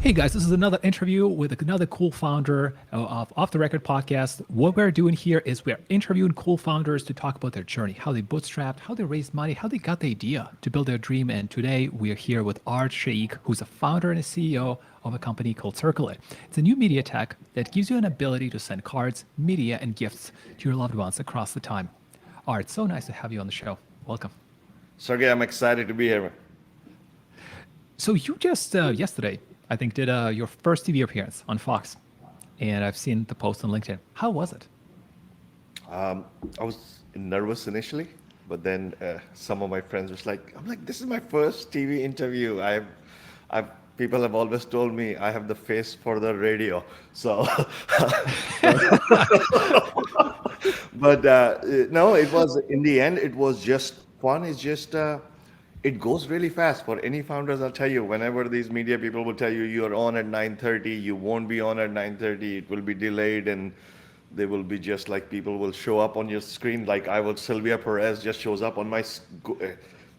Hey guys, this is another interview with another cool founder of Off the Record podcast. What we're doing here is we're interviewing cool founders to talk about their journey, how they bootstrapped, how they raised money, how they got the idea to build their dream. And today we're here with Art Shaikh, who's a founder and a CEO of a company called CircleIt. It's a new media tech that gives you an ability to send cards, media, and gifts to your loved ones across the time. Art, so nice to have you on the show. Welcome. Sergey, I'm excited to be here. So you just yesterday, I think, did your first TV appearance on Fox, and I've seen the post on LinkedIn. How was it? I was nervous initially, but then some of my friends was like, "I'm like, this is my first TV interview. I've people have always told me I have the face for the radio." So, but no, it was in the end. It was just fun. It's just it goes really fast for any founders. I'll tell you, whenever these media people will tell you you're on at 9:30, you won't be on at 9:30. It will be delayed, and they will be just like people will show up on your screen. Like I will, Sylvia Perez just shows up on my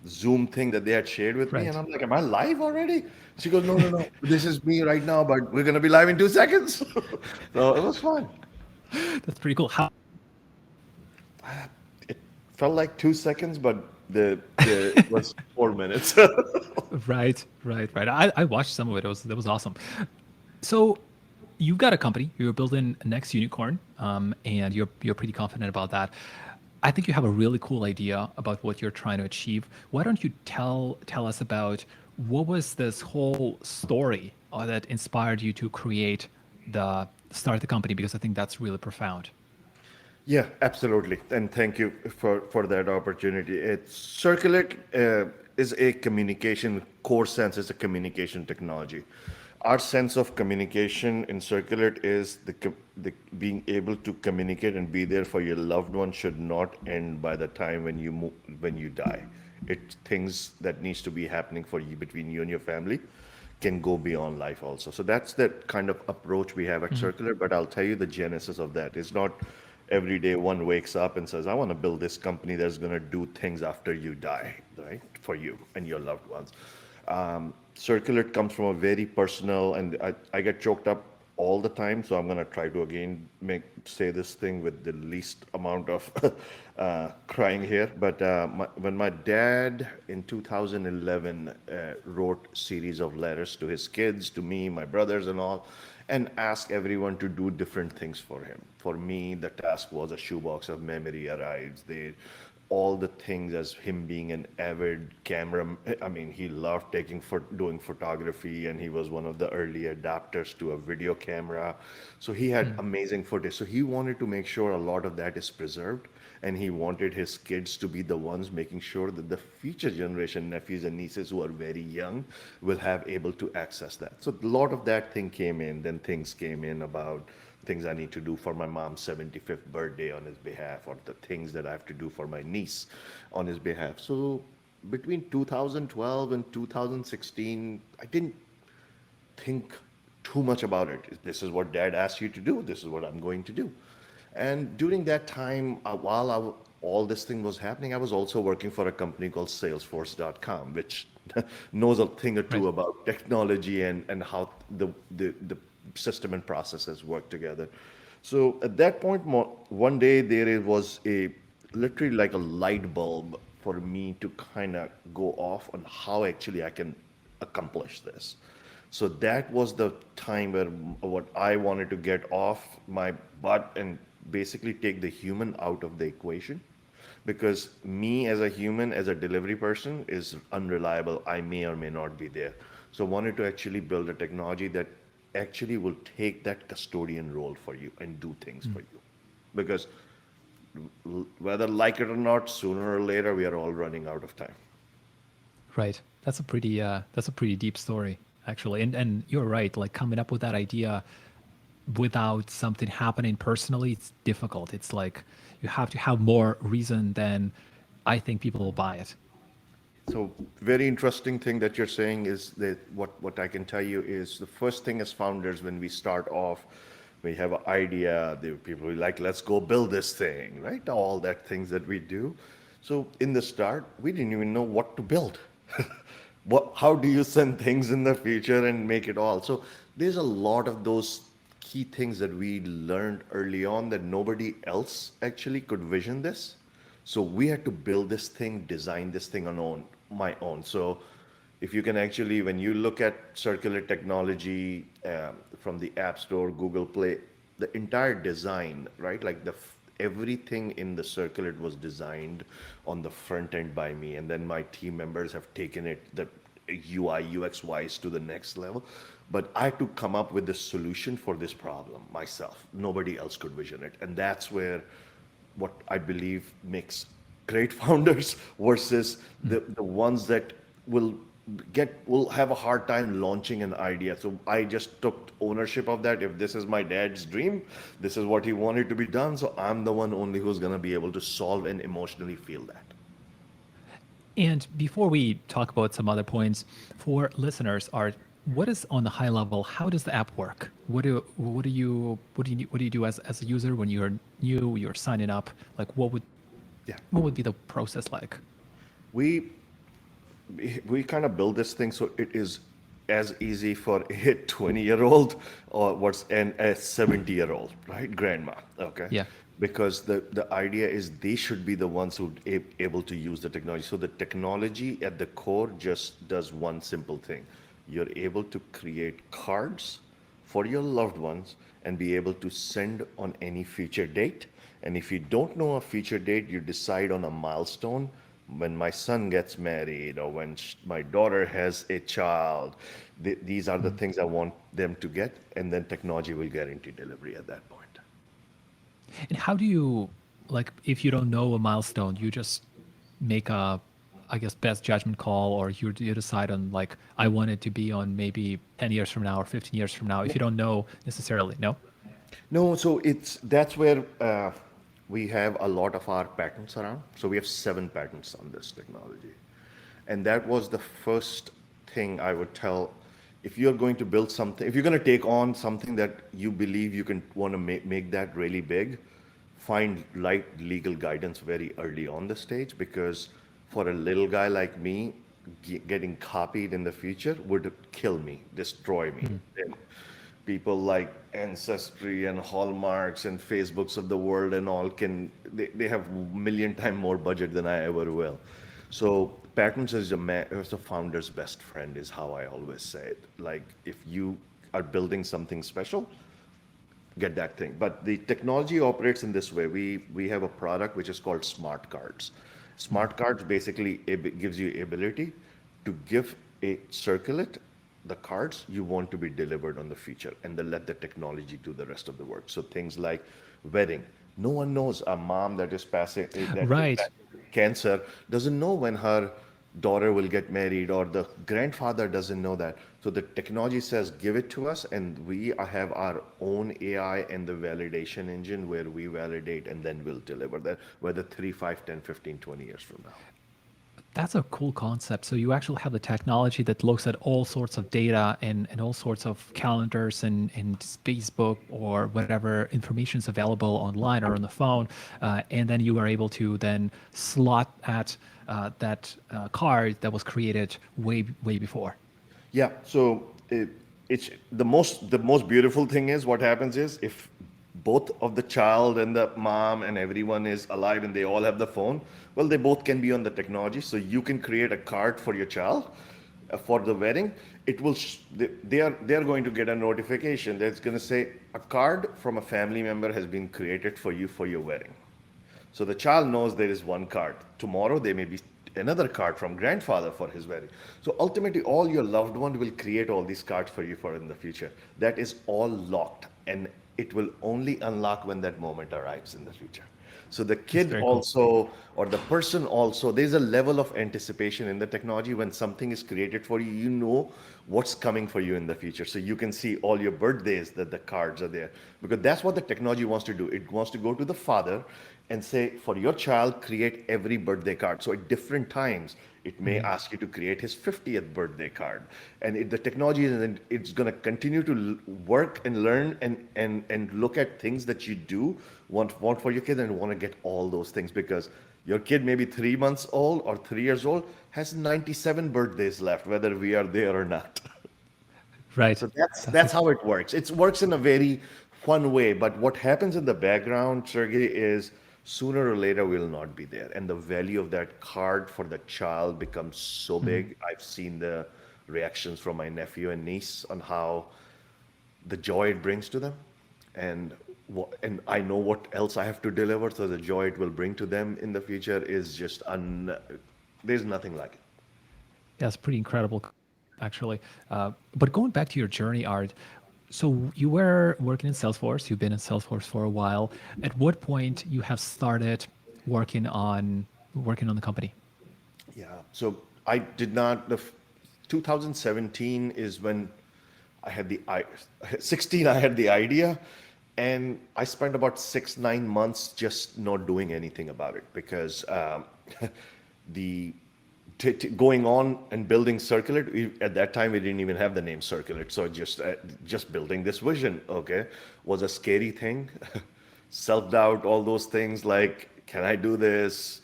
Zoom thing that they had shared with me, and Right. I'm like, "Am I live already?" She goes, "No, no, no. This is me right now, but we're gonna be live in 2 seconds." So it was fun. That's pretty cool. How It felt like 2 seconds, but the it was 4 minutes. right. I watched some of it. That was awesome. So you've got a company. You're building a next unicorn, and you're pretty confident about that. I think you have a really cool idea about what you're trying to achieve. Why don't you tell us about what was this whole story that inspired you to create the start the company? Because I think that's really profound. Yeah, absolutely. And thank you for that opportunity. It's CircleIt is a communication, core sense is a communication technology. Our sense of communication in CircleIt is the being able to communicate and be there for your loved one should not end by the time when you die. It's things that needs to be happening for you between you and your family can go beyond life also. So that's that kind of approach we have at Circular. But I'll tell you the genesis of that. It's not every day one wakes up and says, I want to build this company that's going to do things after you die, right? For you and your loved ones. Circular comes from a very personal, and I get choked up all the time. So I'm going to try to again say this thing with the least amount of crying here. But when my dad in 2011 wrote series of letters to his kids, to me, my brothers, and all, and asked everyone to do different things for him. For me, the task was a shoebox of memory arrives. All the things as him being an avid camera. I mean, he loved doing photography, and he was one of the early adapters to a video camera. So he had amazing footage. So he wanted to make sure a lot of that is preserved, and he wanted his kids to be the ones making sure that the future generation nephews and nieces who are very young will have able to access that. So a lot of that thing came in. Then things came in about things I need to do for my mom's 75th birthday on his behalf, or the things that I have to do for my niece on his behalf. So between 2012 and 2016, I didn't think too much about it. This is what dad asked you to do. This is what I'm going to do. And during that time, all this thing was happening, I was also working for a company called Salesforce.com, which knows a thing or two Right. about technology and how the system and processes work together. So at that point, one day there was literally like a light bulb for me to kind of go off on how actually I can accomplish this. So that was the time where what I wanted to get off my butt and basically take the human out of the equation, because me as a human, as a delivery person, is unreliable. I may or may not be there. So I wanted to actually build a technology that actually will take that custodian role for you and do things for you. Because whether like it or not, sooner or later, we are all running out of time. Right. That's a pretty deep story, actually. And you're right. Like coming up with that idea without something happening personally, it's difficult. It's like you have to have more reason than I think people will buy it. So very interesting thing that you're saying is that what I can tell you is the first thing as founders when we start off, we have an idea, the people are like, let's go build this thing, right? All that things that we do. So in the start, we didn't even know what to build. how do you send things in the future and make it all? So there's a lot of those key things that we learned early on that nobody else actually could vision this. So we had to build this thing, design this thing on my own. So if you can actually, when you look at CircleIt technology from the App Store, Google Play, the entire design, right? Like everything in the CircleIt was designed on the front end by me, and then my team members have taken it the UI UX wise to the next level. But I had to come up with the solution for this problem myself. Nobody else could vision it, and that's where what I believe makes great founders versus the ones that will will have a hard time launching an idea. So I just took ownership of that. If this is my dad's dream, this is what he wanted to be done. So I'm the one only who's going to be able to solve and emotionally feel that. And before we talk about some other points for listeners, Art, what is on the high level? How does the app work? What do you do as a user when you're new? You're signing up. Like Yeah. what would be the process like? We we kind of build this thing so it is as easy for a 20-year-old or what's and a 70-year-old, right? Grandma, okay? Yeah. Because the idea is they should be the ones who able to use the technology. So the technology at the core just does one simple thing. You're able to create cards for your loved ones and be able to send on any future date. And if you don't know a future date, you decide on a milestone. When my son gets married or when my daughter has a child, these are the things I want them to get, and then technology will guarantee delivery at that point. And how do you, like, if you don't know a milestone, you just make a, I guess, best judgment call, or you decide on, like, I want it to be on maybe 10 years from now or 15 years from now, if you don't know necessarily, no? No, so that's where we have a lot of our patents around. So we have 7 patents on this technology. And that was the first thing I would tell, if you're going to build something, if you're going to take on something that you believe you can want to make that really big, find light legal guidance very early on the stage, because for a little guy like me, getting copied in the future would kill me, destroy me. And people like Ancestry and Hallmarks and Facebooks of the world and all they have million time more budget than I ever will. So patents is is a founder's best friend, is how I always say it. Like, if you are building something special, get that thing. But the technology operates in this way. We have a product which is called Smart Cards. Smart Cards basically gives you ability to give a CircleIt the cards you want to be delivered on the future, and then let the technology do the rest of the work. So things like wedding. No one knows. A mom that is passing Right. cancer doesn't know when her daughter will get married, or the grandfather doesn't know that. So the technology says, give it to us, and we have our own AI and the validation engine where we validate, and then we'll deliver that, whether 3, 5, 10, 15, 20 years from now. That's a cool concept. So you actually have the technology that looks at all sorts of data and all sorts of calendars and Facebook or whatever information is available online or on the phone. And then you are able to then slot at that card that was created way before. Yeah. So it's the most beautiful thing is what happens is, if both of the child and the mom and everyone is alive and they all have the phone, well, they both can be on the technology. So you can create a card for your child for the wedding. It will they are going to get a notification that's going to say a card from a family member has been created for you for your wedding. So the child knows there is one card. Tomorrow there may be another card from grandfather for his wedding. So ultimately, all your loved one will create all these cards for you for in the future. That is all locked, and it will only unlock when that moment arrives in the future. So the kid very cool. also, or the person also, there's a level of anticipation in the technology. When something is created for you, you know what's coming for you in the future. So you can see all your birthdays that the cards are there, because that's what the technology wants to do. It wants to go to the father and say, for your child, create every birthday card. So at different times, it may ask you to create his 50th birthday card. And the technology is, it's going to continue to work and learn and look at things that you do want for your kid, and want to get all those things, because Your kid, maybe 3 months old or 3 years old, has 97 birthdays left, whether we are there or not. Right. So that's That's that's it. how it works. It works in a very fun way. But what happens in the background, Sergey, is sooner or later we'll not be there, and the value of that card for the child becomes so big. I've seen the reactions from my nephew and niece on how the joy it brings to them, and and I know what else I have to deliver. So the joy it will bring to them in the future is just there's nothing like it. Yeah, it's pretty incredible, actually. But going back to your journey, Art, so you were working in Salesforce. You've been in Salesforce for a while. At what point you have started working on the company? Yeah. So I did not. 2017 is when I had 16. I had the idea, and I spent about 6 9 months just not doing anything about it because the going on and building CircleIt. At that time, we didn't even have the name CircleIt, so just building this vision, okay, was a scary thing. Self doubt, all those things like, can I do this?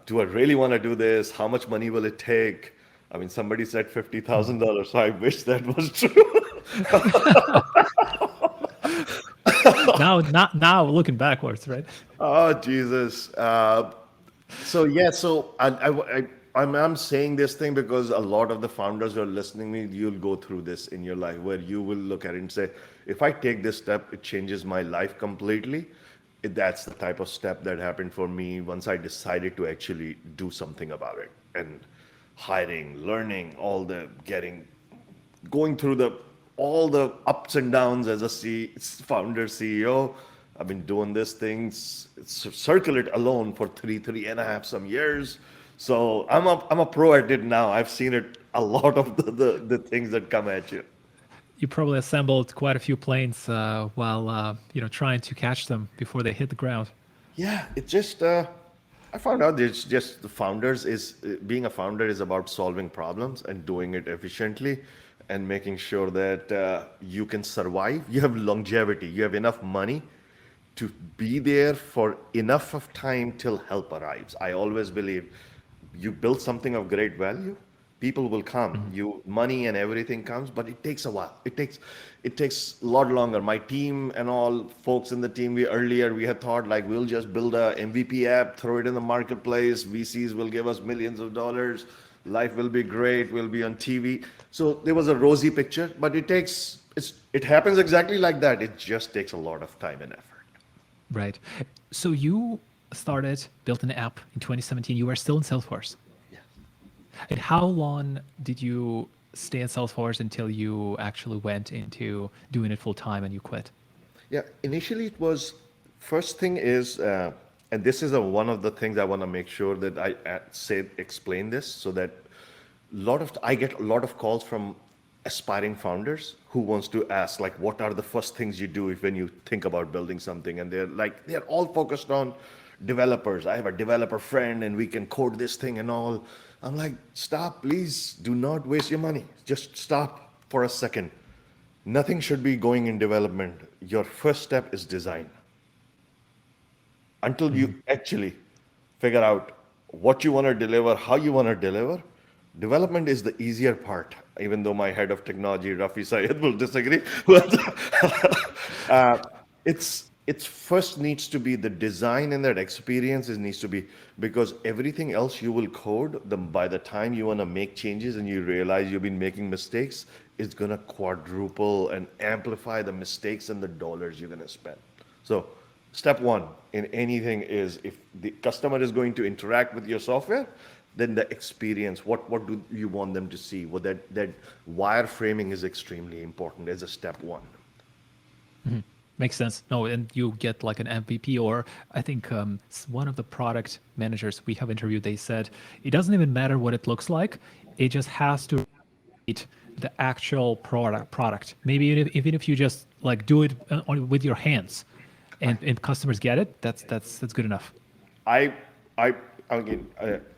Do I really want to do this? How much money will it take? I mean, somebody said $50,000, so I wish that was true. Now looking backwards, right? Oh, Jesus. So yeah, so I'm saying this thing because a lot of the founders who are listening to me, you'll go through this in your life where you will look at it and say, if I take this step, it changes my life completely. That's the type of step that happened for me once I decided to actually do something about it. And hiring, learning, going through all the ups and downs as a founder CEO. I've been doing this thing, circle it alone for three and a half some years. So I'm a pro at it now. I've seen it a lot of the things that come at you. You probably assembled quite a few planes while trying to catch them before they hit the ground. Yeah, it just I found out it's just the founders is being a founder is about solving problems and doing it efficiently and making sure that you can survive. You have longevity. You have enough money to be there for enough of time till help arrives. I always believe you build something of great value, people will come. You money and everything comes, but it takes a while. It takes a lot longer. My team and all folks in the team, we had thought like we'll just build a MVP app, throw it in the marketplace, VCs will give us millions of dollars, life will be great, we'll be on TV. So there was a rosy picture, but it happens exactly like that. It just takes a lot of time and effort. Right. So you built an app in 2017. You were still in Salesforce. Yeah. And how long did you stay in Salesforce until you actually went into doing it full time and you quit? Yeah, initially it was first thing is, and this is one of the things I want to make sure that I explain this so that I get a lot of calls from aspiring founders who wants to ask like, what are the first things you do when you think about building something, and they're all focused on developers. I have a developer friend and we can code this thing and all. I'm like, stop, please, do not waste your money. Just stop for a second. Nothing should be going in development. Your first step is design. Until you actually figure out what you want to deliver, how you want to deliver, development is the easier part. Even though my head of technology, Rafi Syed, will disagree, but it's first needs to be the design, and that experience needs to be, because everything else you will code. By the time you want to make changes and you realize you've been making mistakes, it's gonna quadruple and amplify the mistakes and the dollars you're gonna spend. So step one in anything is, if the customer is going to interact with your software, then the experience, what do you want them to see? Well, that wireframing is extremely important as a step one. Makes sense. No, and you get like an MVP, or I think one of the product managers we have interviewed, they said it doesn't even matter what it looks like. It just has to meet the actual product. Maybe even if you just like do it with your hands, and customers get it, that's good enough. I, I again,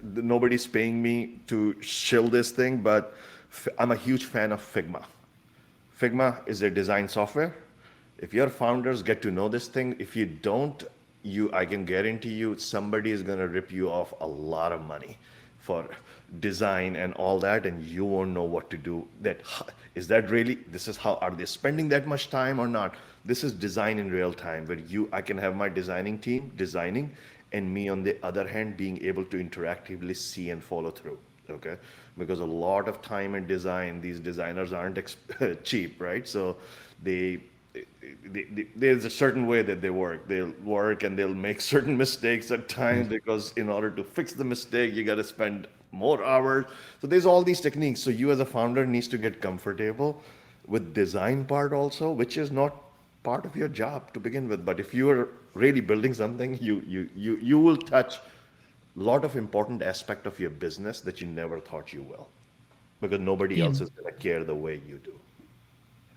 nobody's paying me to shill this thing, but I'm a huge fan of Figma. Figma is a design software. If your founders get to know this thing, if you don't, I can guarantee you somebody is going to rip you off a lot of money for design and all that, and you won't know what to do. That is that really, this is how, are they spending that much time or not? This is design in real time, where I can have my designing team designing, and me on the other hand being able to interactively see and follow through. Okay, because a lot of time in design, these designers aren't cheap, right? So they, there's a certain way that they work. They'll work and they'll make certain mistakes at times, Right. because in order to fix the mistake, you got to spend more hours. So there's all these techniques. So you as a founder needs to get comfortable with design part also, which is not part of your job to begin with. But if you are really building something, you will touch a lot of important aspect of your business that you never thought you will, because nobody else In is going to care the way you do.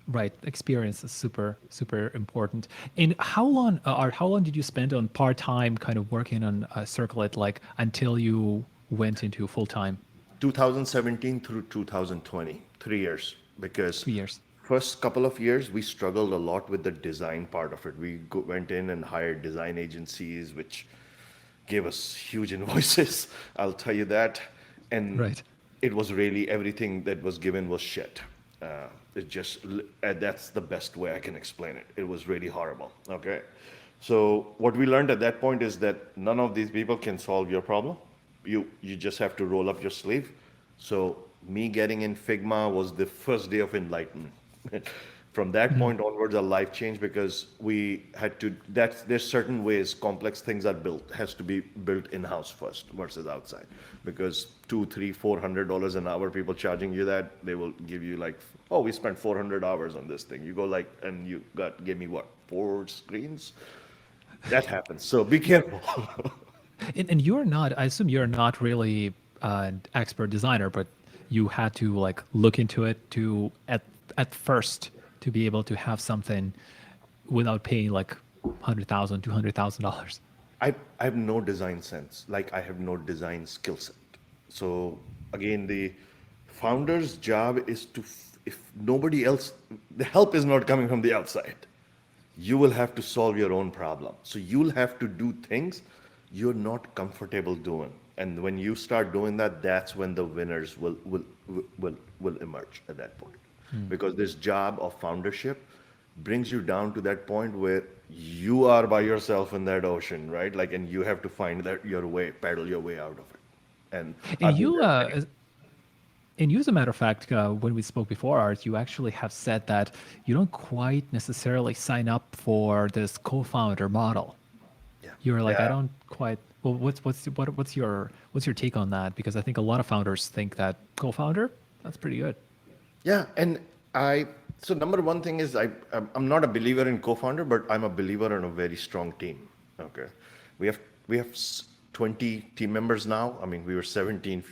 right, experience is super super important. And how long or how long did you spend on part time kind of working on CircleIt, like until you went into full time? 2017 through 2020, 3 years, because 2 years. first couple of years we struggled a lot with the design part of it. Went in and hired design agencies, which gave us huge invoices. I'll tell you that, and Right. it was really, everything that was given was shit. It just that's the best way I can explain it. It was really horrible. Okay, so what we learned at that point is that none of these people can solve your problem. You just have to roll up your sleeve. So me getting in Figma was the first day of enlightenment. From that Mhm. point onwards, our life changed, because we had to. There's certain ways complex things are built, has to be built in house first versus outside, because two, three, $400 an hour, people charging you that, they will give you like, oh, we spent 400 hours on this thing. You go like, and you give me what, 4 screens? That happens. So be careful. And you're not, I assume you're not really an expert designer, but you had to like look into it to at first to be able to have something without paying like 100,000, $200,000. I have no design sense. Like, I have no design skill set. So again, the founder's job is to, if nobody else, the help is not coming from the outside. You will have to solve your own problem. So you'll have to do things you're not comfortable doing. And when you start doing that, that's when the winners will emerge at that point. Because this job of foundership brings you down to that point where you are by yourself in that ocean, right? Like, and you have to find that your way, paddle your way out of it. And And I've been you, there many. and you, as a matter of fact, when we spoke before, Art, you actually have said that you don't quite necessarily sign up for this co-founder model. Yeah. You're like, I Yeah. don't quite. Well, what's your take on that? Because I think a lot of founders think that co-founder, that's pretty good. Yeah, and so number one thing is I'm not a believer in co-founder, but I'm a believer in a very strong team. Okay, we have we have 20 team members now. I mean, we were 17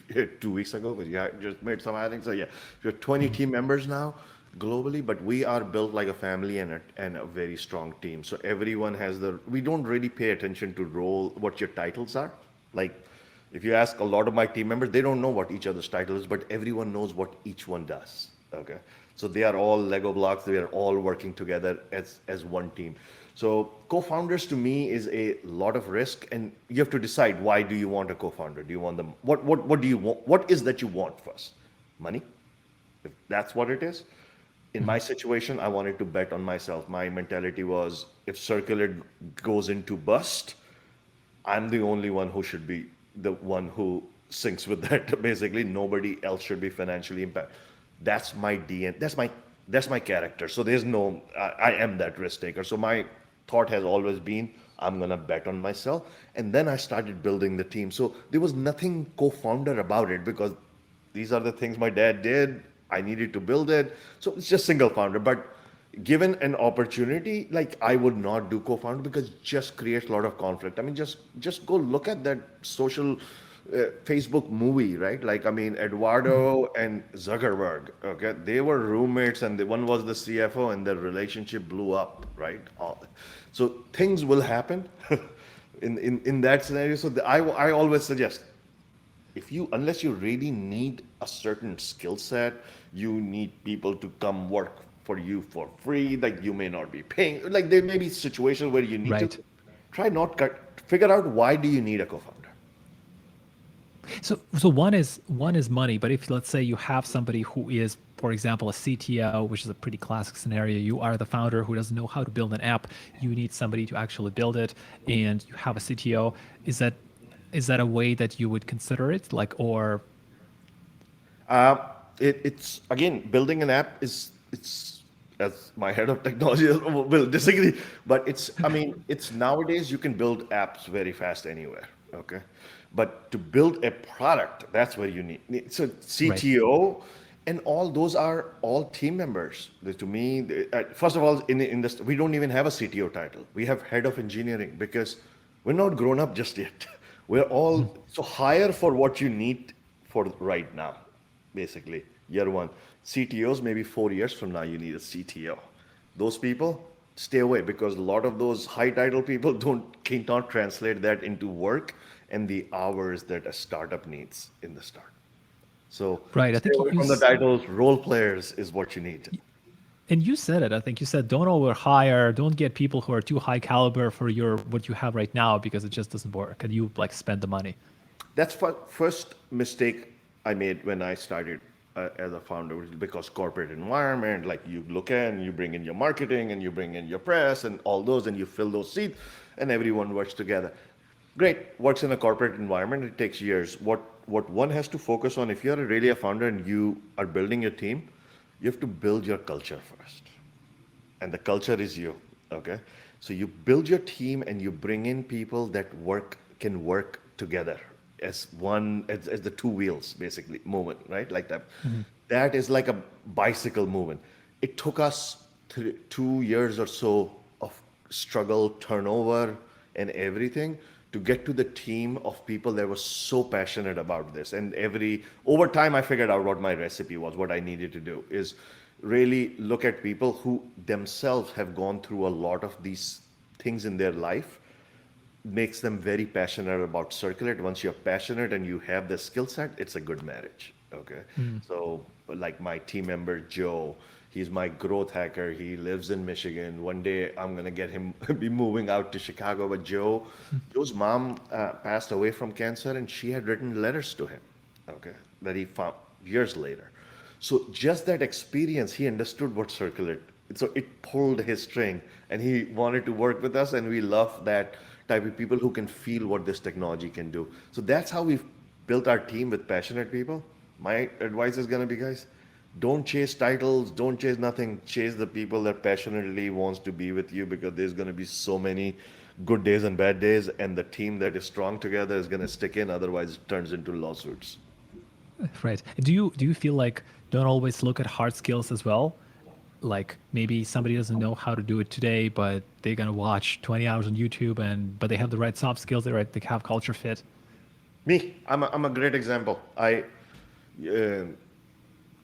2 weeks ago, but yeah, just made some adding. So yeah, we have 20 team members now globally, but we are built like a family and a very strong team. So everyone has we don't really pay attention to what your titles are. Like, if you ask a lot of my team members, they don't know what each other's title is, but everyone knows what each one does. Okay. So they are all Lego blocks. They are all working together as one team. So co-founders to me is a lot of risk, and you have to decide, why do you want a co-founder? Do you want them? What do you want? What is that you want first? Money? If that's what it is. In my situation, I wanted to bet on myself. My mentality was, if CircleIt goes into bust, I'm the only one who should be the one who sinks with that. Basically, nobody else should be financially impacted. That's my DNA. That's my character. So there's no. I am that risk taker. So my thought has always been, I'm gonna bet on myself. And then I started building the team. So there was nothing co-founder about it, because these are the things my dad did. I needed to build it. So it's just single founder. But given an opportunity, like, I would not do co-founder, because it just creates a lot of conflict. I mean, just go look at that social Facebook movie, right? Like, I mean, Eduardo and Zuckerberg, okay, they were roommates, and one was the CFO, and their relationship blew up, right? So things will happen in that scenario. So I always suggest, unless you really need a certain skill set, you need people to come work for you for free. Like, you may not be paying. Like, there may be situations where you need to. Right. try not cut, figure out why do you need a co-founder. So one is money, but if let's say you have somebody who is, for example, a CTO, which is a pretty classic scenario, you are the founder who doesn't know how to build an app, you need somebody to actually build it, and you have a CTO. Is that a way that you would consider it, like, or Uh, it's again, building an app is, it's, as my head of technology will disagree, but it's, I mean, it's nowadays you can build apps very fast anywhere. Okay, but to build a product, that's where you so right? CTO and all those are all team members. To me, first of all, in the industry, we don't even have a CTO title. We have head of engineering because we're not grown up just yet. We're all so hire for what you need for right now, basically. Year one. CTOs, maybe 4 years from now, you need a CTO. Those people, stay away because a lot of those high title people cannot translate that into work and the hours that a startup needs in the start. So Right. I stay think away from the titles. Role players is what you need. and you said it. I think you said don't overhire, don't get people who are too high caliber for your what you have right now because it just doesn't work, and you like spend the money. That's first mistake I made when I started as a founder, which is because corporate environment, like you look in, you bring in your marketing and you bring in your press and all those, and you fill those seats, and everyone works together. Great, works in a corporate environment. It takes years. What one has to focus on, if you're really a founder and you are building your team, you have to build your culture first, and the culture is you. Okay, so you build your team and you bring in people that can work together as one, as the two wheels basically movement, right, like that. That is like a bicycle movement. It took us 2 years or so of struggle, turnover, and everything to get to the team of people that were so passionate about this. And over time, I figured out what my recipe was. What I needed to do is really look at people who themselves have gone through a lot of these things in their life, makes them very passionate about CircleIt. Once you're passionate and you have the skill set, it's a good marriage. Okay. So like my team member, Joe, he's my growth hacker. He lives in Michigan. One day I'm going to get him be moving out to Chicago. But Joe's mom passed away from cancer and she had written letters to him. Okay. That he found years later. So just that experience, he understood what CircleIt. So it pulled his string, and he wanted to work with us. And we love that type of people who can feel what this technology can do. So that's how we've built our team with passionate people. My advice is gonna be, guys, don't chase titles, don't chase nothing. Chase the people that passionately wants to be with you because there's gonna be so many good days and bad days, and the team that is strong together is gonna stick in. Otherwise, it turns into lawsuits. Right. Do you feel like don't always look at hard skills as well? Like maybe somebody doesn't know how to do it today, but they're gonna watch 20 hours on YouTube, but they have the right soft skills, they have culture fit. I'm a great example. Uh,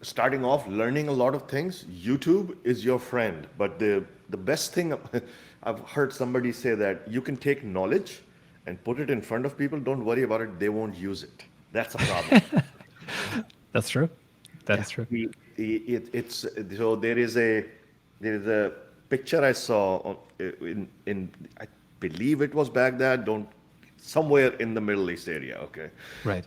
Starting off learning a lot of things, YouTube is your friend. But the best thing I've heard somebody say that you can take knowledge and put it in front of people. Don't worry about it; they won't use it. That's a problem. That's true. That Yeah, is true. it's so there is a picture I saw in I believe it was Baghdad, don't somewhere in the Middle East area. Okay, Right.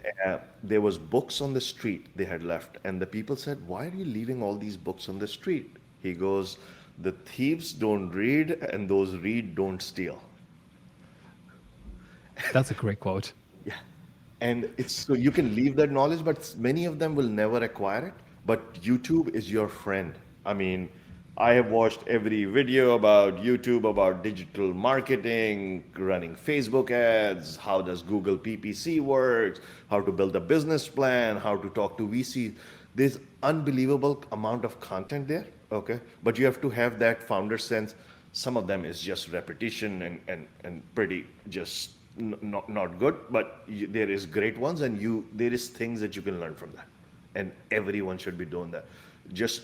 there was books on the street they had left, and the people said, "Why are you leaving all these books on the street?" He goes, "The thieves don't read, and those read don't steal." That's a great quote. Yeah. And it's so you can leave that knowledge, but many of them will never acquire it. But YouTube is your friend. I mean, I have watched every video about YouTube, about digital marketing, running Facebook ads, how does Google PPC works, how to build a business plan, how to talk to VC. There's unbelievable amount of content there. Okay. But you have to have that founder sense. Some of them is just repetition and pretty just not good, but there is great ones, and there is things that you can learn from that, and everyone should be doing that. Just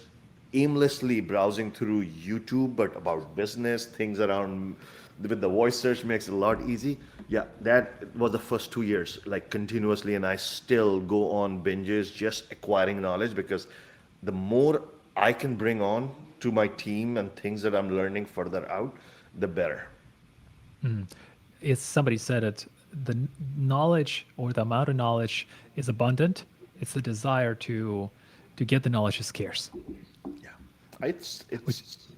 aimlessly browsing through YouTube, but about business things around with the voice search makes it a lot easy. Yeah, that was the first 2 years, like continuously, and I still go on binges just acquiring knowledge because the more I can bring on to my team and things that I'm learning further out, the better. it's somebody said it, the knowledge or the amount of knowledge is abundant. It's the desire to get the knowledge is scarce. Yeah. It's Which it's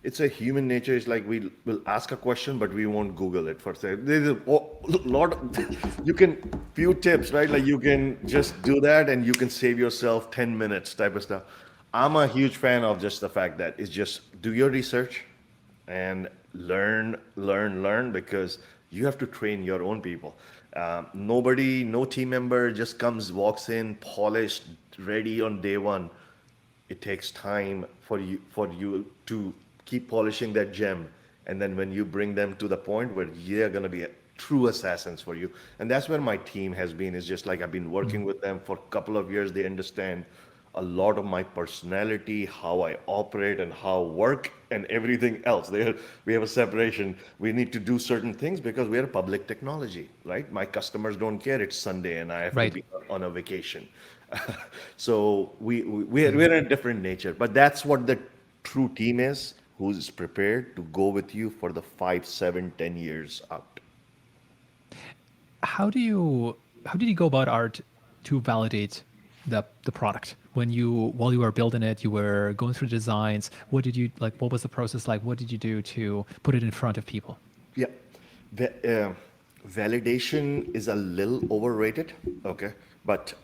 it's a human nature. It's like we will ask a question, but we won't Google it for say. There's a lot of, you can, few tips, right? Like you can just do that and you can save yourself 10 minutes type of stuff. I'm a huge fan of just the fact that it's just do your research and learn because you have to train your own people. Nobody, no team member just comes, walks in, polished, ready on day one. It takes time for you to keep polishing that gem, and then when you bring them to the point where they're going to be true assassins for you. And that's where my team has been. Is just like I've been working with them for a couple of years. They understand a lot of my personality, how I operate, and how work and everything else. We have a separation. We need to do certain things because we are a public technology, right? My customers don't care. It's Sunday and I have to right. be on a vacation. So we're in a different nature. But that's what the true team is, who's prepared to go with you for the 5, 7, 10 years out. How do you how did you go about art to validate the product when you while you were building it, you were going through designs? What did you like? What was the process like? What did you do to put it in front of people? Yeah. The, validation is a little overrated, okay? But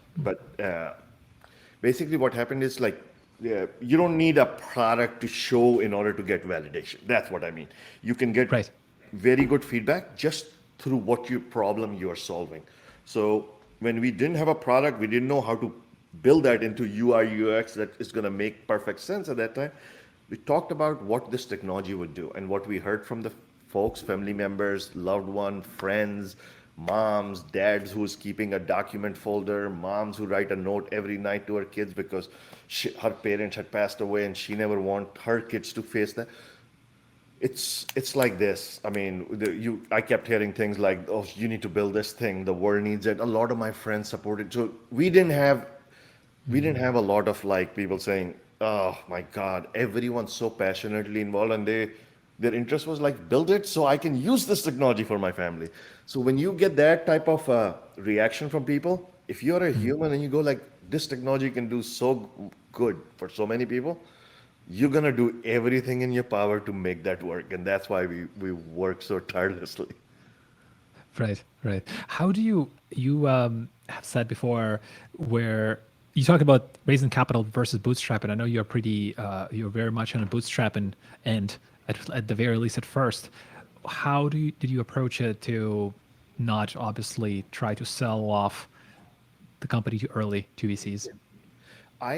basically what happened is like you don't need a product to show in order to get validation. That's what I mean. You can get Right. very good feedback just through what your problem you are solving. So when we didn't have a product, we didn't know how to build that into UI UX that is going to make perfect sense at that time. We talked about what this technology would do, and what we heard from the folks, family members, loved one, friends, moms, dads who's keeping a document folder, moms who write a note every night to her kids because her parents had passed away and she never want her kids to face that. It's like this. I mean, I kept hearing things like, "Oh, you need to build this thing. The world needs it." A lot of my friends supported. So we didn't have a lot of like people saying, "Oh my God, everyone's so passionately involved," and their interest was like, "Build it so I can use this technology for my family." So when you get that type of reaction from people, if you're a human and you go like, "This technology can do so good for so many people," you're gonna do everything in your power to make that work, and that's why we work so tirelessly. Right, right. How do you have said before where you talk about raising capital versus bootstrapping? I know you're pretty you're very much on a bootstrapping end at the very least at first. How did you approach it to not obviously try to sell off the company too early to VCs? I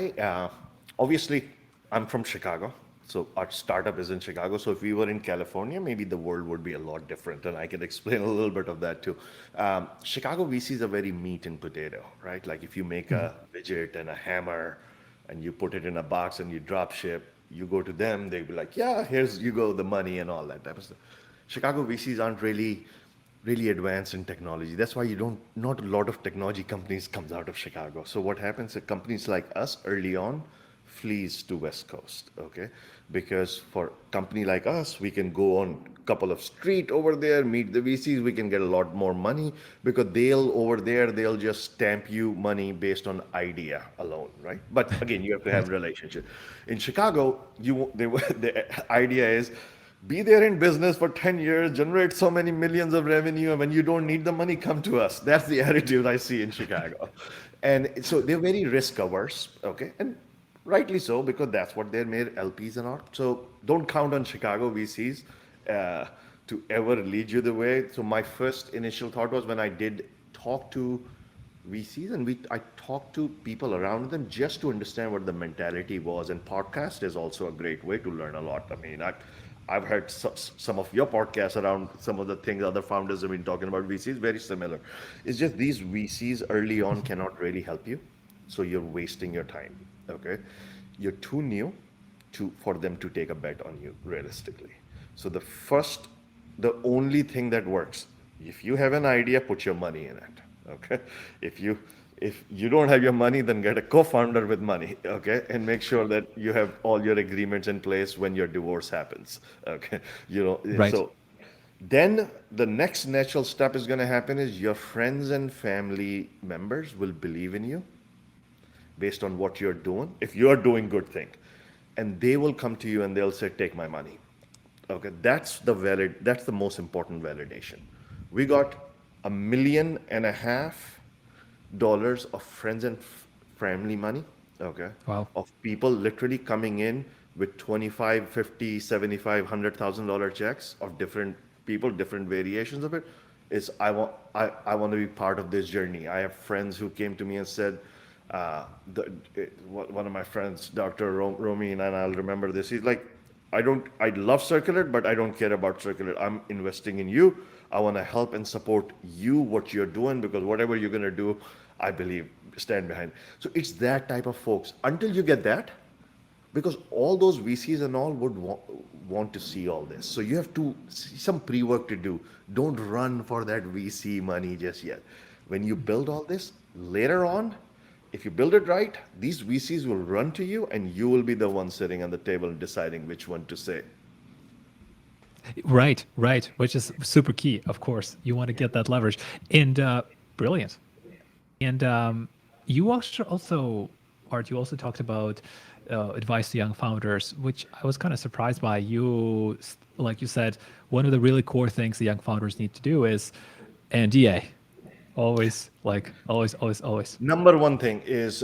obviously I'm from Chicago, so our startup is in Chicago. So if we were in California, maybe the world would be a lot different, and I can explain a little bit of that too. Chicago VCs are very meat and potato, right? Like if you make a widget and a hammer, and you put it in a box and you drop ship, you go to them, they'd be like, "Yeah, here's you go the money and all that type of stuff." Chicago VCs aren't really advanced in technology. That's why you don't not a lot of technology companies comes out of Chicago. So what happens is companies like us early on flees to West Coast, okay? Because for company like us, we can go on a couple of street over there, meet the VCs, we can get a lot more money because they'll just stamp you money based on idea alone, right? But again, you have to have Right. relationship. In Chicago, the idea is be there in business for 10 years, generate so many millions of revenue, and when you don't need the money, come to us. That's the attitude I see in Chicago. And so they're very risk averse, okay? And rightly so, because that's what they're made LPs and all. So don't count on Chicago VCs uh, to ever lead you the way. So my first initial thought was when I did talk to VCs and I talked to people around them just to understand what the mentality was. And podcast is also a great way to learn a lot. I mean, I've heard some of your podcasts around some of the things other founders have been talking about VCs, very similar. It's just these VCs early on cannot really help you. So you're wasting your time. Okay. You're too new for them to take a bet on you realistically. So the only thing that works, if you have an idea, put your money in it. Okay. If you don't have your money, then get a co-founder with money. Okay. And make sure that you have all your agreements in place when your divorce happens. Okay. Right. So Then the next natural step is going to happen is your friends and family members will believe in you based on what you're doing. If you're doing good thing, and they will come to you and they'll say, "Take my money." Okay, that's the most important validation. We got $1.5 million of friends and family money, okay, Wow. of people literally coming in with 25, 50, 75, $100,000 checks of different people, different variations of it. Is I want to be part of this journey. I have friends who came to me and said, one of my friends, Dr. Romy, and I'll remember this. He's like, I love CircleIt, but I don't care about CircleIt. I'm investing in you. I want to help and support you, what you're doing, because whatever you're going to do, I believe, stand behind. So it's that type of folks. Until you get that, because all those VCs and all would want to see all this. So you have to see some pre-work to do. Don't run for that VC money just yet. When you build all this, later on, if you build it right, these VCs will run to you and you will be the one sitting on the table deciding which one to say. Right, right, which is super key, of course. You want to get that leverage. And brilliant. And you also, Art, you also talked about advice to young founders, which I was kind of surprised by. Like you said, one of the really core things the young founders need to do is NDA. Always, like always, always, always. Number one thing is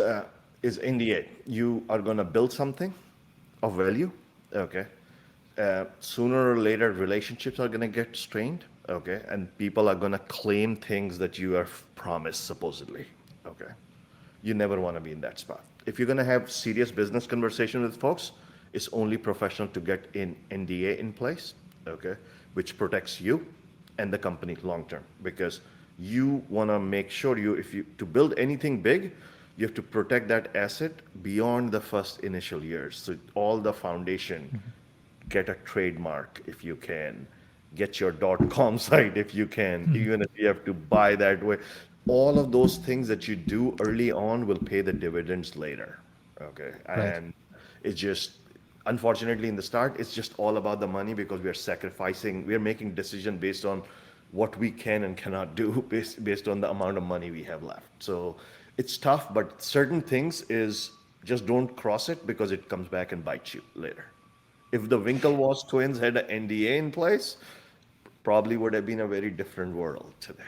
NDA. You are going to build something of value, okay? Sooner or later, relationships are going to get strained, okay? And people are going to claim things that you are promised, supposedly, okay? You never want to be in that spot. If you're going to have serious business conversation with folks, it's only professional to get in NDA in place, okay? Which protects you and the company long term, because you want to make sure if you to build anything big, you have to protect that asset beyond the first initial years. So all the foundation, get a trademark if you can, get your .com site if you can, even if you have to buy that way. All of those things that you do early on will pay the dividends later. Okay, Right. and it's just unfortunately in the start it's just all about the money because we are making decision based on what we can and cannot do based on the amount of money we have left. So it's tough, but certain things is just don't cross it because it comes back and bites you later. If the Winklevoss twins had an NDA in place, probably would have been a very different world today.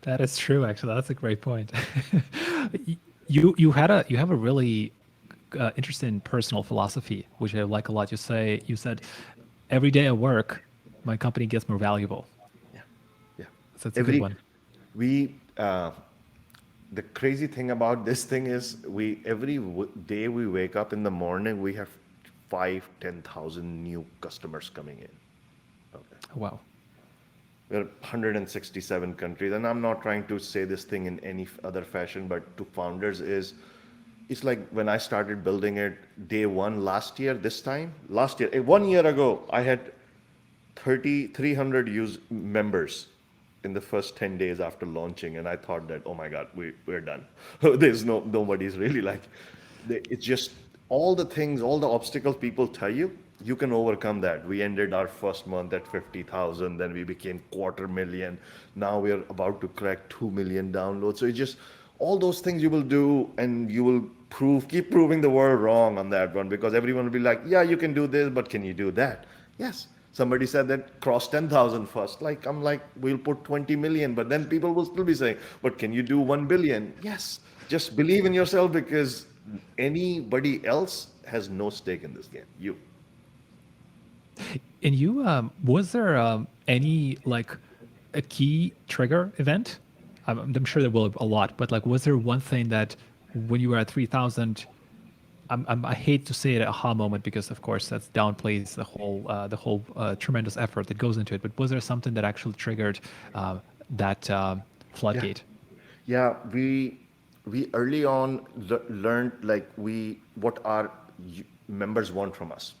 That is true. Actually, that's a great point. You have a really interesting personal philosophy, which I like a lot. You said every day at work, my company gets more valuable. Yeah, yeah. So that's a good Every one. we the crazy thing about this thing is every day we wake up in the morning, we have 5, 10,000 new customers coming in. Okay. Wow. We're 167 countries, and I'm not trying to say this thing in any other fashion, but to founders it's like when I started building it day one last year, 1 year ago, I had 300 members in the first 10 days after launching, and I thought that, oh my God, we're done. There's nobody's really like, it's just all the things, all the obstacles people tell you, you can overcome that. We ended our first month at 50,000, then we became 250,000. Now we're about to crack 2 million downloads. So it's just all those things you will do, and you will keep proving the world wrong on that one, because everyone will be like, yeah, you can do this, but can you do that? Yes. Somebody said that cross 10,000 first. Like, I'm like, we'll put 20 million, but then people will still be saying, but can you do 1 billion? Yes. Just believe in yourself, because anybody else has no stake in this game. You. And was there any like a key trigger event? I'm sure there will be a lot, but like, was there one thing that when you were at 3,000, I hate to say it, aha moment, because of course that's downplays the whole tremendous effort that goes into it. But was there something that actually triggered that Yeah. floodgate? Yeah, we early on learned like what our members want from us.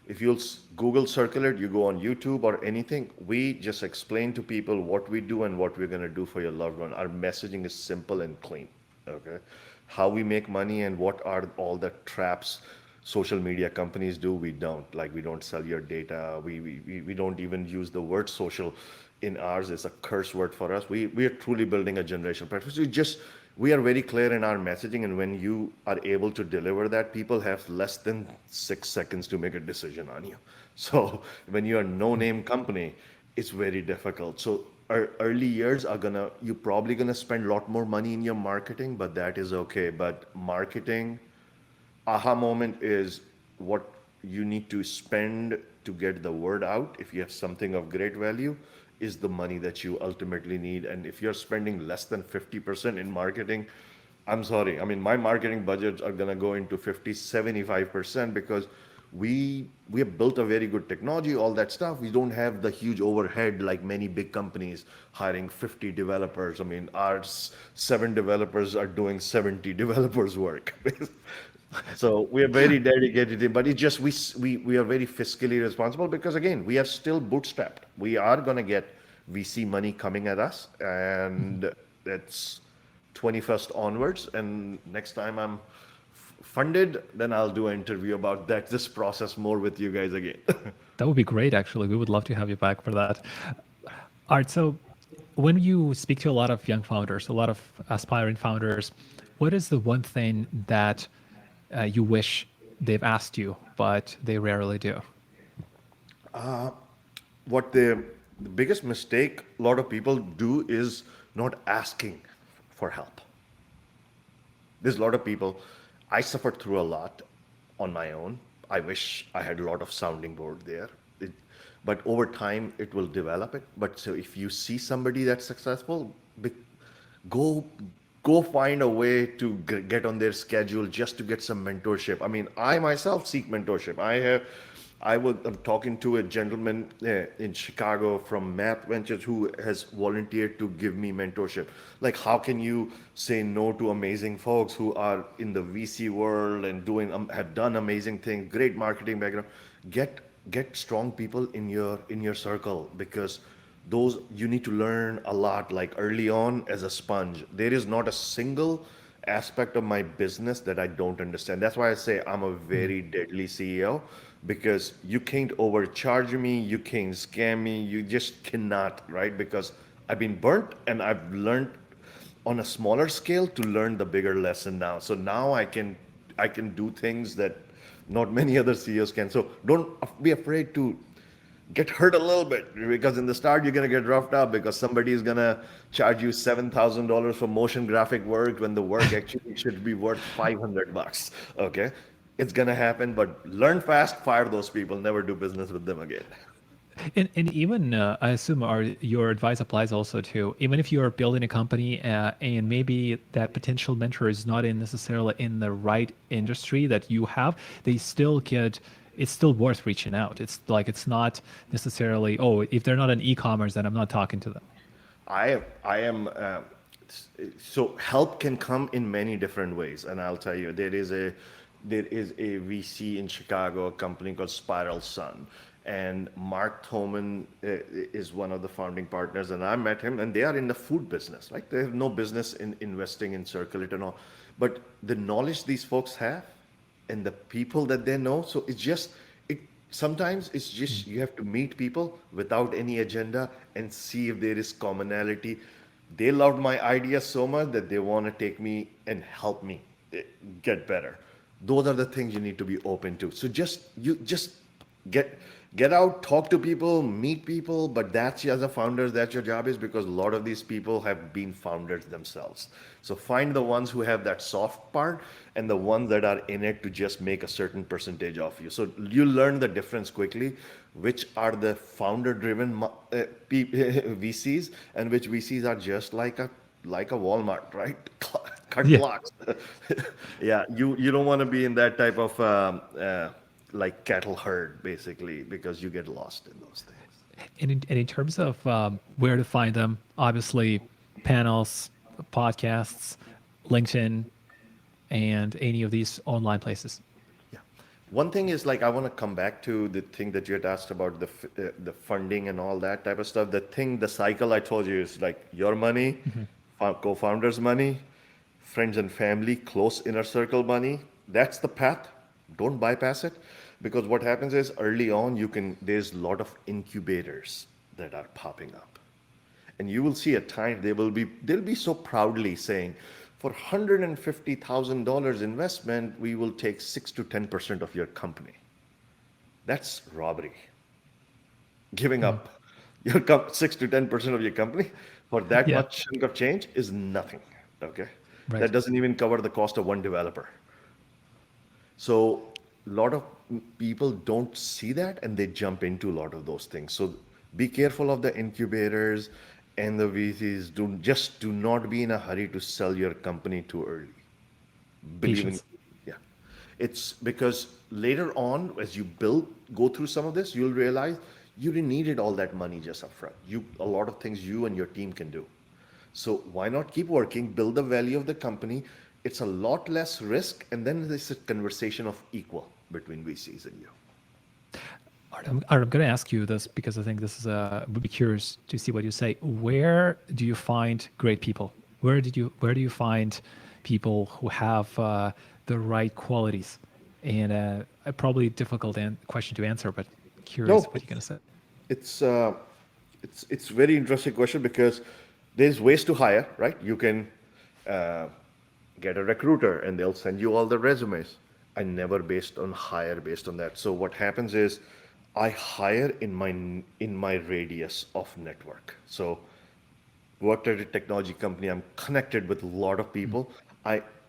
If you'll Google CircleIt, you go on YouTube or anything, we just explain to people what we do and what we're going to do for your loved one. Our messaging is simple and clean. Okay, how we make money and what are all the traps. social media companies do. We don't. Like, we don't sell your data. We don't even use the word social in ours. It's a curse word for us. We are truly building a generational practice. We are very clear in our messaging, and when you are able to deliver that, people have less than 6 seconds to make a decision on you. So when you're a no-name company, it's very difficult. So our early years are you're probably gonna spend a lot more money in your marketing, but that is okay. But marketing aha moment is what you need to spend to get the word out. If you have something of great value, is the money that you ultimately need. And if you're spending less than 50% in marketing, I'm sorry. I mean, my marketing budgets are going to go into 50, 75% because we have built a very good technology, all that stuff. We don't have the huge overhead like many big companies hiring 50 developers. I mean, our 7 developers are doing 70 developers work. So we are very dedicated, but it just we are very fiscally responsible because again we are still bootstrapped. We are gonna get VC money coming at us, and that's 21st onwards. And next time I'm funded, then I'll do an interview about this process more with you guys again. That would be great, actually. We would love to have you back for that. Art, so when you speak to a lot of young founders, a lot of aspiring founders, what is the one thing that you wish they've asked you, but they rarely do? What the biggest mistake a lot of people do is not asking for help. There's a lot of people. I suffered through a lot on my own. I wish I had a lot of sounding board there. But over time, it will develop it. But so if you see somebody that's successful, go go find a way to get on their schedule just to get some mentorship. I mean, I myself seek mentorship. I'm talking to a gentleman in Chicago from Map Ventures who has volunteered to give me mentorship. Like, how can you say no to amazing folks who are in the VC world and have done amazing things, great marketing background? Get strong people in your circle, because those you need to learn a lot, like early on as a sponge. There is not a single aspect of my business that I don't understand. That's why I say I'm a very deadly CEO, because you can't overcharge me, you can't scam me, you just cannot, right? Because I've been burnt and I've learned on a smaller scale to learn the bigger lesson now. So now I can do things that not many other CEOs can. So don't be afraid to get hurt a little bit, because in the start you're going to get roughed up because somebody is going to charge you $7,000 for motion graphic work when the work actually should be worth $500. Okay, it's going to happen, but learn fast, fire those people, never do business with them again. And even I assume your advice applies also to, even if you're building a company and maybe that potential mentor is not necessarily in the right industry that you have, they still get, it's still worth reaching out. It's like, it's not necessarily, oh, if they're not in e-commerce, then I'm not talking to them. I am so help can come in many different ways, and I'll tell you, there is a VC in Chicago, a company called Spiral Sun, and Mark Thoman is one of the founding partners, and I met him, and they are in the food business. Like, they have no business in investing in CircleIt and all, but the knowledge these folks have and the people that they know. So sometimes it's just you have to meet people without any agenda and see if there is commonality. They loved my idea so much that they want to take me and help me get better. Those are the things you need to be open to. So just get out, talk to people, meet people. But that's, as a founder, that's your job, is because a lot of these people have been founders themselves. So find the ones who have that soft part and the ones that are in it to just make a certain percentage of you. So you learn the difference quickly, which are the founder-driven VCs and which VCs are just like a Walmart, right? Cut Yeah. clocks. Yeah, you don't want to be in that type of like cattle herd, basically, because you get lost in those things. And in terms of where to find them, obviously panels, podcasts, LinkedIn, and any of these online places. Yeah. One thing is, like, I want to come back to the thing that you had asked about, the funding and all that type of stuff. The cycle I told you is like your money, co-founders' money, friends and family, close inner circle money. That's the path. Don't bypass it, because what happens is early on there's a lot of incubators that are popping up. And you will see at times they'll be so proudly saying, for $150,000 investment, we will take 6 to 10% of your company. That's robbery. Giving up your 6 to 10% of your company for that Yeah. much chunk of change is nothing. Okay. Right. That doesn't even cover the cost of one developer. So a lot of people don't see that and they jump into a lot of those things. So be careful of the incubators and the VCs. Do not be in a hurry to sell your company too early. Believe in, Patience. yeah. It's because later on, as you go through some of this, you'll realize you didn't needed all that money just upfront. A lot of things you and your team can do. So why not keep working, build the value of the company? It's a lot less risk, and then there's a conversation of equal between VCs and you. I'm going to ask you this because I think this is would be curious to see what you say. Where do you find great people? Where do you find people who have the right qualities? And a probably difficult question to answer, but curious No, what you're going to say. it's uh, it's very interesting question because there's ways to hire, right? You can uh, get a recruiter and they'll send you all the resumes. I never based on that. So what happens is I hire in my radius of network. So worked at a technology company. I'm connected with a lot of people.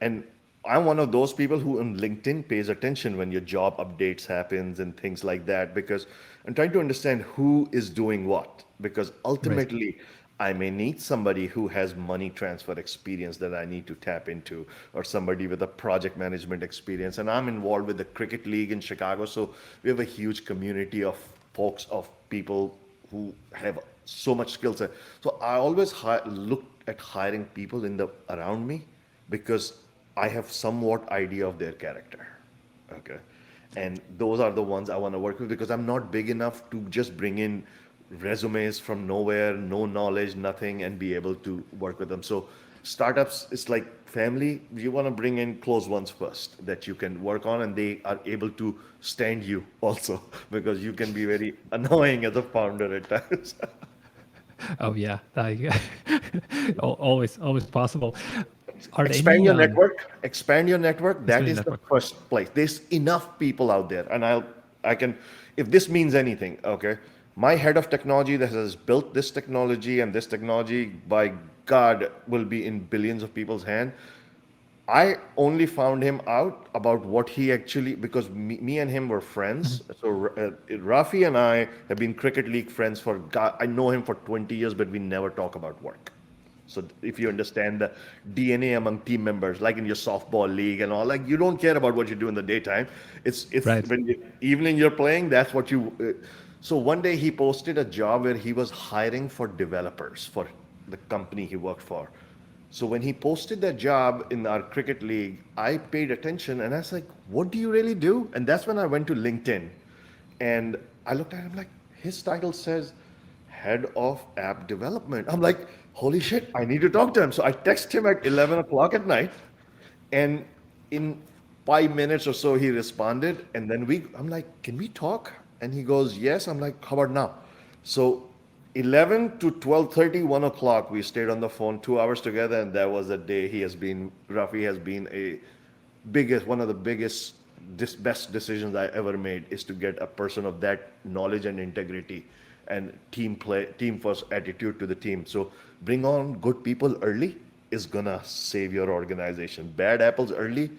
And I'm one of those people who on LinkedIn pays attention when your job updates happens and things like that because I'm trying to understand who is doing what. Because Right. ultimately, I may need somebody who has money transfer experience that I need to tap into, or somebody with a project management experience. And I'm involved with the cricket league in Chicago, so we have a huge community of folks, of people who have so much skill set. So I always look at hiring people in the around me because I have somewhat idea of their character. Okay. And those are the ones I want to work with because I'm not big enough to just bring in resumes from nowhere, no knowledge, nothing, and be able to work with them. So startups, it's like family. You want to bring in close ones first that you can work on and they are able to stand you also because you can be very annoying as a founder at times. Oh yeah, always possible. Are there Expand any your network, expand your network. That expanding is the network? first place. There's enough people out there, and I can, if this means anything, okay, my head of technology that has built this technology, and this technology by God will be in billions of people's hand. I only found him out about what he actually, because me and him were friends. So Rafi and I have been cricket league friends for God, I know him for 20 years, but we never talk about work. So if you understand the DNA among team members, like in your softball league and all, like you don't care about what you do in the daytime. It's Right. when evening you're playing. That's what you. So one day he posted a job where he was hiring for developers for the company he worked for. So when he posted that job in our cricket league, I paid attention and I was like, "What do you really do?" And that's when I went to LinkedIn, and I looked at him like his title says head of app development. I'm like, holy shit, I need to talk to him. So I text him at 11 o'clock at night, and in 5 minutes or so, he responded. And then I'm like, can we talk? And he goes, yes. I'm like, how about now? So 11 to 12:30, 1 o'clock, we stayed on the phone 2 hours together. And that was the day Rafi has been one of the biggest, best decisions I ever made is to get a person of that knowledge and integrity and team first attitude to the team. So bring on good people early is gonna save your organization. Bad apples early,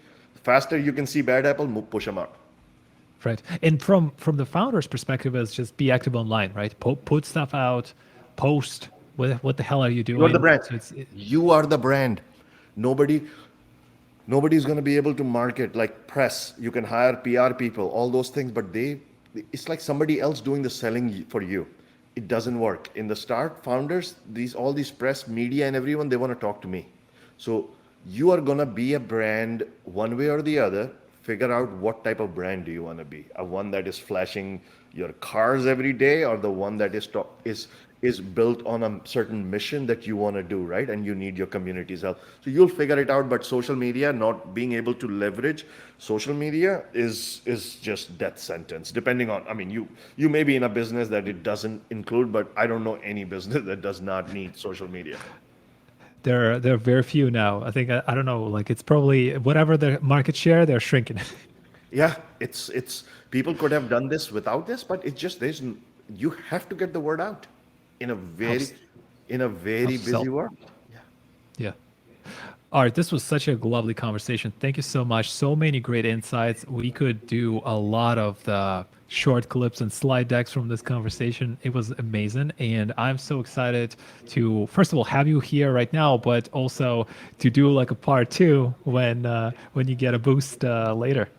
faster you can see bad apple, push them out. Right. And from the founder's perspective, is just be active online, right? Put stuff out, post. What the hell are you You're the doing? brand. So You are the brand. Nobody nobody's going to be able to market like press. You can hire PR people, all those things, but it's like somebody else doing the selling for you. It doesn't work. In the start, founders, all these press, media, and everyone, they want to talk to me. So you are going to be a brand one way or the other. Figure out what type of brand do you want to be. A one that is flashing your cars every day, or the one that is is built on a certain mission that you want to do, right? And you need your community's help. So you'll figure it out. But social media, not being able to leverage social media is just death sentence. Depending on, I mean, you may be in a business that it doesn't include, but I don't know any business that does not need social media. There are very few now. I think I don't know. Like it's probably whatever the market share, they're shrinking. Yeah, it's people could have done this without this, but it's just you have to get the word out in a very Helps in a very helps busy sell. world. Yeah. Yeah. All right, this was such a lovely conversation. Thank you so much. So many great insights. We could do a lot of the short clips and slide decks from this conversation. It was amazing. And I'm so excited to, first of all, have you here right now, but also to do like a part two when you get a boost later.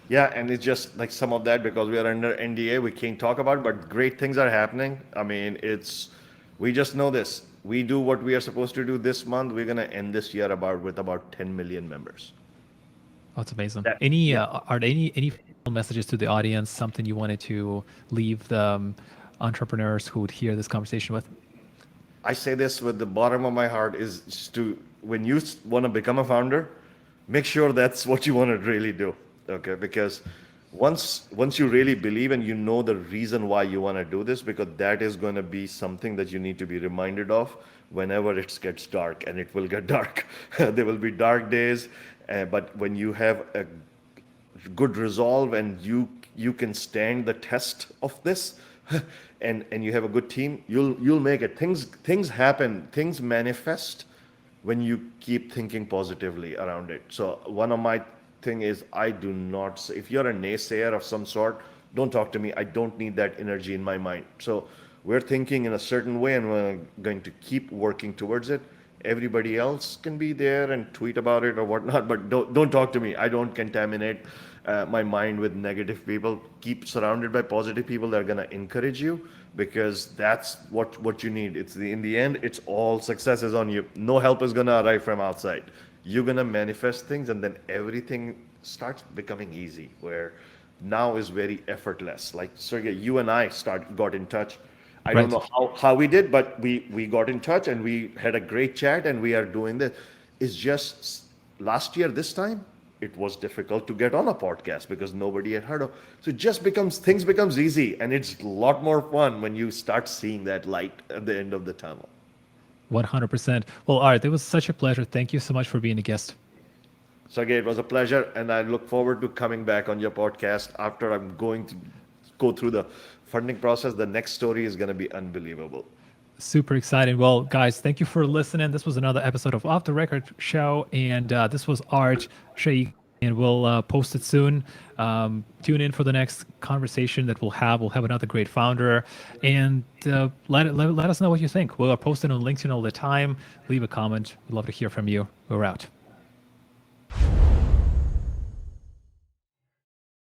Yeah, and it's just like some of that because we are under NDA, we can't talk about, it, but great things are happening. I mean, we just know this. We do what we are supposed to do this month. We're gonna end this year with about 10 million members. Oh, it's amazing. That, Any, yeah. are there any final messages to the audience, something you wanted to leave the entrepreneurs who would hear this conversation with? I say this with the bottom of my heart is just to when you want to become a founder, make sure that's what you want to really do. Okay, because once you really believe and you know the reason why you want to do this, because that is going to be something that you need to be reminded of whenever it gets dark, and it will get dark. There will be dark days, but when you have a good resolve and you can stand the test of this and you have a good team, you'll make it. Things happen, things manifest when you keep thinking positively around it. So one of my thing is I do not say, if you're a naysayer of some sort, don't talk to me. I don't need that energy in my mind. So we're thinking in a certain way and we're going to keep working towards it. Everybody else can be there and tweet about it or whatnot, but don't talk to me. I don't contaminate my mind with negative people. Keep surrounded by positive people that are going to encourage you, because that's what you need. In the end, it's all success is on you. No help is going to arrive from outside. You're going to manifest things, and then everything starts becoming easy, where now is very effortless. Like Sergey, you and I got in touch. I don't Right. know how we did, but we got in touch and we had a great chat and we are doing this. It's just last year, this time, it was difficult to get on a podcast because nobody had heard of. So it just things becomes easy, and it's a lot more fun when you start seeing that light at the end of the tunnel. 100%. Well, Art, it was such a pleasure. Thank you so much for being a guest. Sergey, it was a pleasure, and I look forward to coming back on your podcast after I'm going to go through the funding process. The next story is going to be unbelievable. Super exciting. Well, guys, thank you for listening. This was another episode of Off the Record Show, and this was Art Shaikh, and we'll post it soon. Tune in for the next conversation that we'll have. We'll have another great founder, and let us know what you think. We'll post it on LinkedIn all the time. Leave a comment. We'd love to hear from you. We're out.